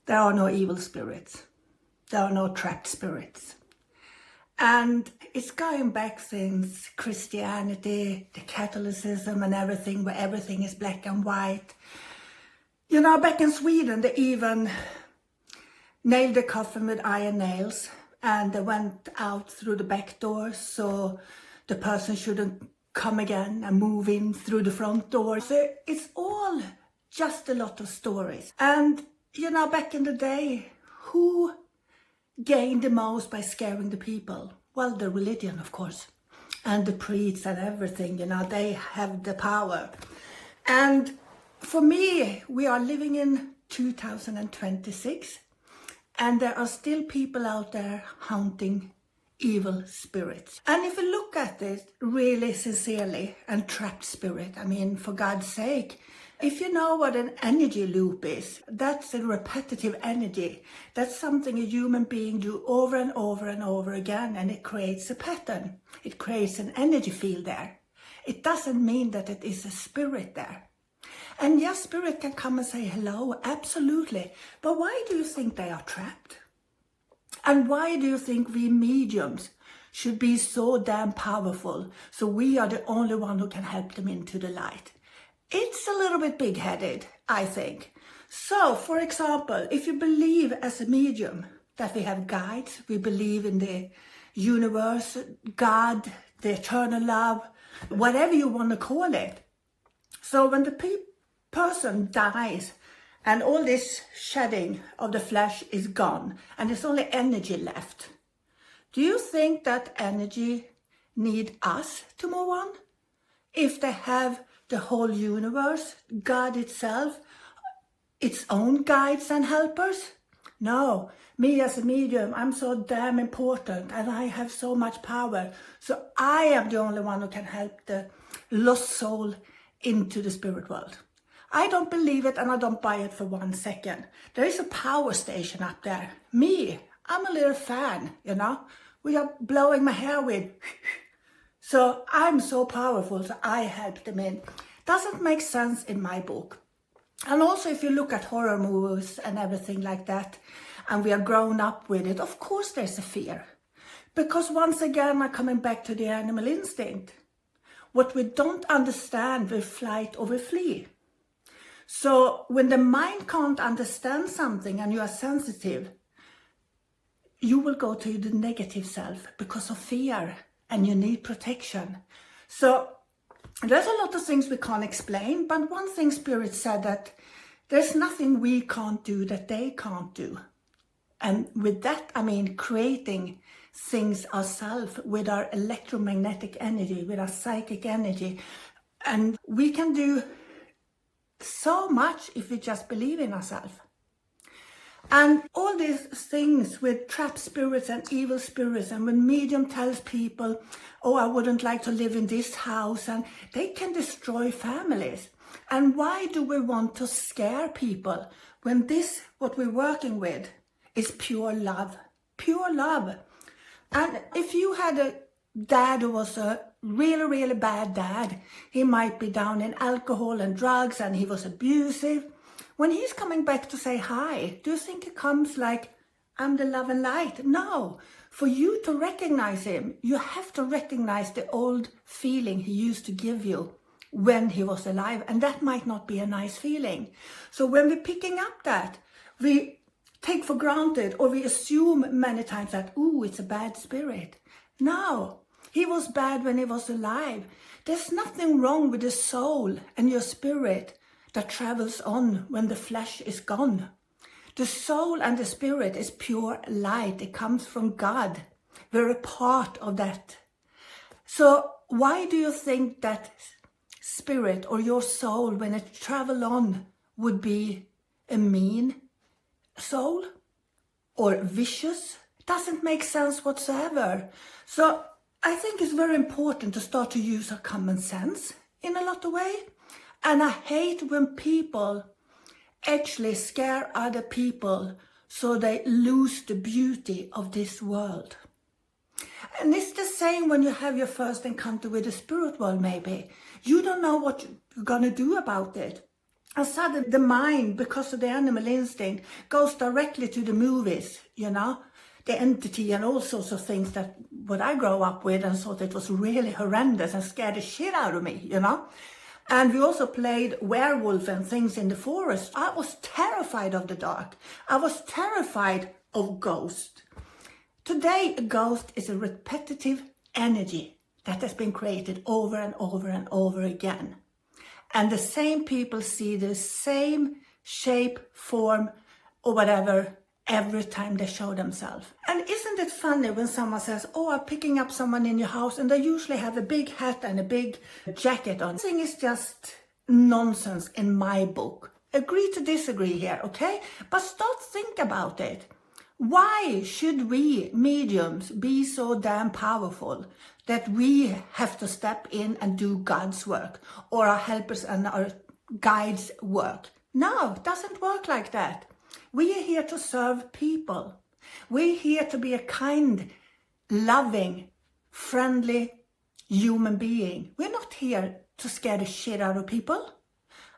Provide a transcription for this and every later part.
There are no evil spirits. There are no trapped spirits. And it's going back since Christianity, the Catholicism and everything, where everything is black and white. You know, back in Sweden, they even nailed the coffin with iron nails, and they went out through the back door so the person shouldn't come again and move in through the front door. So it's all just a lot of stories. And, you know, back in the day, who gained the most by scaring the people? Well, the religion, of course, and the priests and everything, you know, they have the power. And for me, we are living in 2026, and there are still people out there haunting evil spirits. And if you look at it really sincerely, and trapped spirit, I mean, for God's sake, if you know what an energy loop is, that's a repetitive energy. That's something a human being do over and over and over again, and it creates a pattern. It creates an energy field there. It doesn't mean that it is a spirit there. And yes, spirit can come and say hello, absolutely. But why do you think they are trapped? And why do you think we mediums should be so damn powerful, so we are the only one who can help them into the light? It's a little bit big-headed, I think. So, for example, if you believe as a medium that we have guides, we believe in the universe, God, the eternal love, whatever you want to call it. So when the person dies and all this shedding of the flesh is gone and there's only energy left, do you think that energy need us to move on? If they have the whole universe, God itself, its own guides and helpers? No, me as a medium, I'm so damn important and I have so much power. So I am the only one who can help the lost soul into the spirit world. I don't believe it and I don't buy it for 1 second. There is a power station up there. Me, I'm a little fan, you know. We are blowing my hair with. So I'm so powerful, so I help them in. Doesn't make sense in my book. And also if you look at horror movies and everything like that, and we are grown up with it, of course there's a fear. Because once again, I'm coming back to the animal instinct. What we don't understand, we fight or we flee. So when the mind can't understand something and you are sensitive, you will go to the negative self because of fear and you need protection. So there's a lot of things we can't explain, but one thing Spirit said, that there's nothing we can't do that they can't do. And with that, I mean creating things ourselves with our electromagnetic energy, with our psychic energy. And we can do so much if we just believe in ourselves. And all these things with trapped spirits and evil spirits, and when medium tells people, oh, I wouldn't like to live in this house, and they can destroy families. And why do we want to scare people when this, what we're working with, is pure love? Pure love. And if you had a dad who was a really, really bad dad, he might be down in alcohol and drugs and he was abusive. When he's coming back to say hi, do you think he comes like, I'm the love and light? No. For you to recognize him, you have to recognize the old feeling he used to give you when he was alive. And that might not be a nice feeling. So when we're picking up that, we take for granted or we assume many times that, ooh, it's a bad spirit. No, he was bad when he was alive. There's nothing wrong with the soul and your spirit that travels on when the flesh is gone. The soul and the spirit is pure light. It comes from God. We're a part of that. So why do you think that spirit or your soul, when it travels on, would be a mean soul or vicious? It doesn't make sense whatsoever. So I think it's very important to start to use our common sense in a lot of ways. And I hate when people actually scare other people so they lose the beauty of this world. And it's the same when you have your first encounter with the spirit world, maybe. You don't know what you're going to do about it. And suddenly the mind, because of the animal instinct, goes directly to the movies, you know, the entity and all sorts of things that what I grew up with and thought it was really horrendous and scared the shit out of me, you know. And we also played werewolf and things in the forest. I was terrified of the dark. I was terrified of ghosts. Today, a ghost is a repetitive energy that has been created over and over and over again. And the same people see the same shape, form, or whatever every time they show themselves. And isn't it funny when someone says, oh, I'm picking up someone in your house, and they usually have a big hat and a big jacket on. This thing is just nonsense in my book. Agree to disagree here, okay? But start think about it. Why should we mediums be so damn powerful that we have to step in and do God's work or our helpers and our guides' work? No, it doesn't work like that. We are here to serve people. We're here to be a kind, loving, friendly human being. We're not here to scare the shit out of people.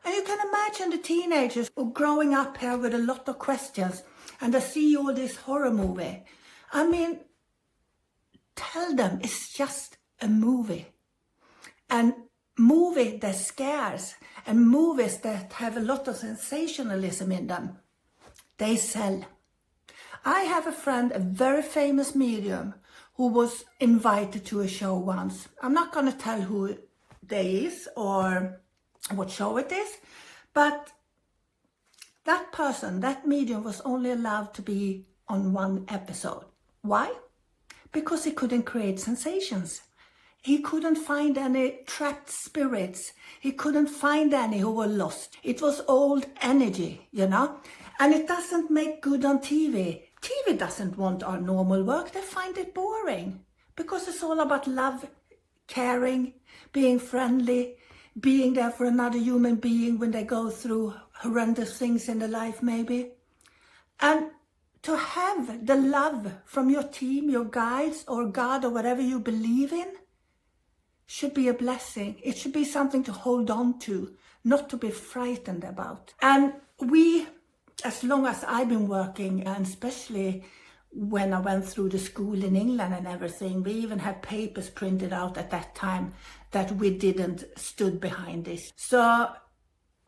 And you can imagine the teenagers who are growing up here with a lot of questions and they see all this horror movie. I mean, tell them it's just a movie. And movie that scares and movies that have a lot of sensationalism in them, they sell. I have a friend, a very famous medium, who was invited to a show once. I'm not going to tell who they is or what show it is, but that person, that medium, was only allowed to be on one episode. Why? Because he couldn't create sensations. He couldn't find any trapped spirits. He couldn't find any who were lost. It was old energy, you know? And it doesn't make good on TV. TV doesn't want our normal work. They find it boring because it's all about love, caring, being friendly, being there for another human being when they go through horrendous things in their life maybe. And to have the love from your team, your guides or God or whatever you believe in should be a blessing. It should be something to hold on to, not to be frightened about. And we, as long as I've been working, and especially when I went through the school in England and everything, we even had papers printed out at that time that we didn't stood behind this. So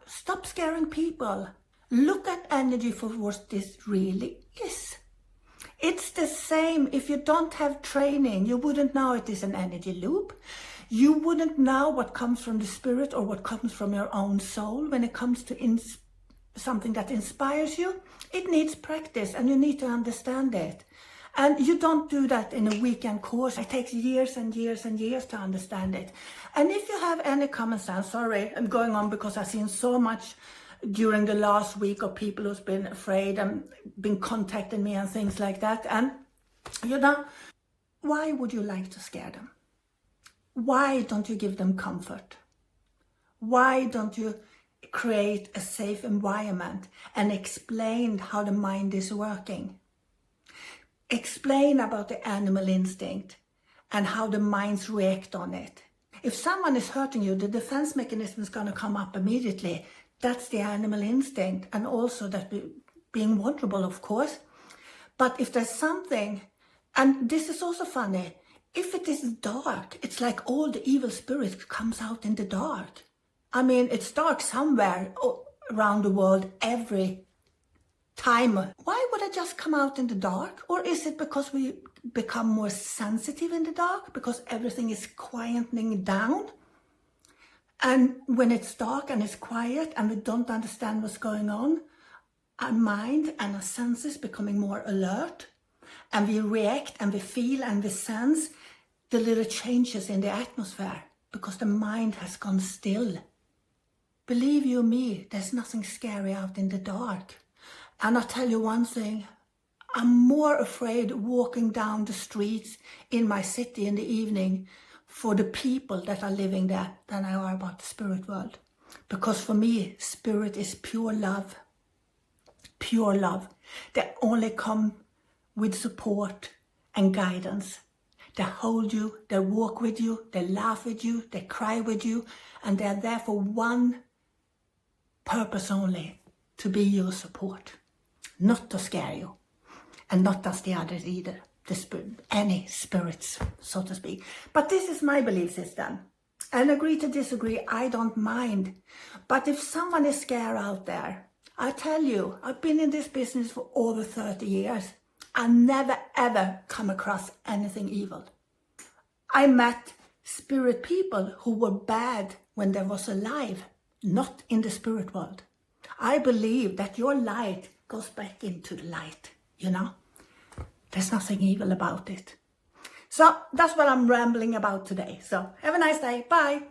stop scaring people. Look at energy for what this really is. It's the same. If you don't have training, you wouldn't know it is an energy loop. You wouldn't know what comes from the spirit or what comes from your own soul when it comes to something that inspires you. It needs practice and you need to understand it. And you don't do that in a weekend course. It takes years and years and years to understand it. And if you have any common sense, sorry, I'm going on because I've seen so much during the last week of people who's been afraid and been contacting me and things like that. And, you know, why would you like to scare them? Why don't you give them comfort? Why don't you create a safe environment and explain how the mind is working? Explain about the animal instinct and how the minds react on it. If someone is hurting you, the defense mechanism is going to come up immediately. That's the animal instinct, and also that being vulnerable, of course. But if there's something, and this is also funny, if it is dark, it's like all the evil spirit comes out in the dark. I mean, it's dark somewhere around the world every time. Why would it just come out in the dark? Or is it because we become more sensitive in the dark? Because everything is quietening down? And when it's dark and it's quiet and we don't understand what's going on, our mind and our senses becoming more alert. And we react and we feel and we sense the little changes in the atmosphere because the mind has gone still. Believe you me, there's nothing scary out in the dark. And I'll tell you one thing, I'm more afraid walking down the streets in my city in the evening for the people that are living there than I are about the spirit world. Because for me, spirit is pure love. Pure love. They only come with support and guidance. They hold you, they walk with you, they laugh with you, they cry with you, and they're there for one purpose only to be your support, not to scare you, and not does the others either, any spirits, so to speak. But this is my belief system, and agree to disagree, I don't mind. But if someone is scared out there, I tell you, I've been in this business for over 30 years. I never ever come across anything evil. I met spirit people who were bad when they was alive, not in the spirit world. I believe that your light goes back into the light, you know. There's nothing evil about it. So that's what I'm rambling about today. So have a nice day. Bye.